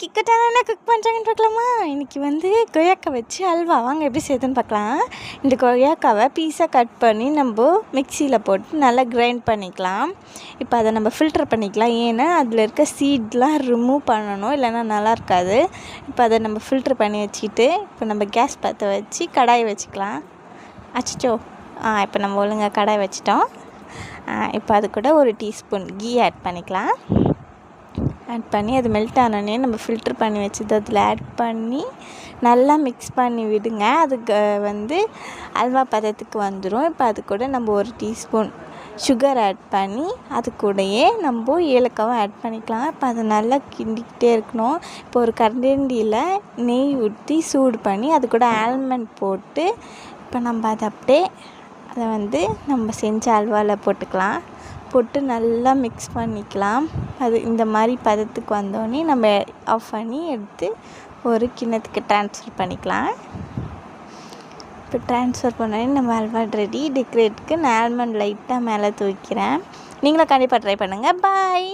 இன்றைக்கி என்ன குக் பண்ணுறாங்கன்னு பார்க்கலாமா? இன்றைக்கி வந்து கொய்யாக்காய் வச்சு அல்வா. வாங்க எப்படி செய்யுதுன்னு பார்க்கலாம். இந்த கொய்யாக்காவை பீஸாக கட் பண்ணி நம்ம மிக்சியில் போட்டு நல்லா கிரைண்ட் பண்ணிக்கலாம். இப்போ அதை நம்ம ஃபில்டர் பண்ணிக்கலாம். ஏன்னா அதில் இருக்க சீட்லாம் ரிமூவ் பண்ணணும், இல்லைன்னா நல்லா இருக்காது. இப்போ அதை நம்ம ஃபில்டர் பண்ணி வச்சுக்கிட்டு இப்போ நம்ம கேஸ் பற்ற வச்சு கடாய் வச்சுக்கலாம். அச்சோ இப்போ நம்ம ஒழுங்காக கடாய் வச்சிட்டோம். இப்போ அது கூட ஒரு டீஸ்பூன் கீ ஆட் பண்ணிக்கலாம். ஆட் பண்ணி அது மெல்ட் ஆனோடனே நம்ம ஃபில்ட்ரு பண்ணி வச்சது அதில் ஆட் பண்ணி நல்லா மிக்ஸ் பண்ணி விடுங்க. அதுக்கு வந்து அல்வா பதத்துக்கு வந்துடும். இப்போ அது கூட நம்ம ஒரு டீஸ்பூன் சுகர் ஆட் பண்ணி அது கூடயே நம்ம ஏலக்காவும் ஆட் பண்ணிக்கலாம். இப்போ அதை நல்லா கிண்டிக்கிட்டே இருக்கணும். இப்போ ஒரு கரண்டியில் நெய் ஊற்றி சூடு பண்ணி அது கூட ஆல்மண்ட் போட்டு இப்போ நம்ம அதை வந்து நம்ம செஞ்ச அல்வாவில் போட்டு நல்லா மிக்ஸ் பண்ணிக்கலாம். அது இந்த மாதிரி பதத்துக்கு வந்தோடனே நம்ம ஆஃப் பண்ணி எடுத்து ஒரு கிண்ணத்துக்கு ட்ரான்ஸ்ஃபர் பண்ணிக்கலாம். இப்போ ட்ரான்ஸ்ஃபர் பண்ணோடனே நம்ம அல்வா ரெடி. டெக்கரேட்டுக்கு நான் ஆல்மண்ட் லைட்டாக மேலே தூக்கிறேன். நீங்களும் கண்டிப்பாக ட்ரை பண்ணுங்கள். பாய்.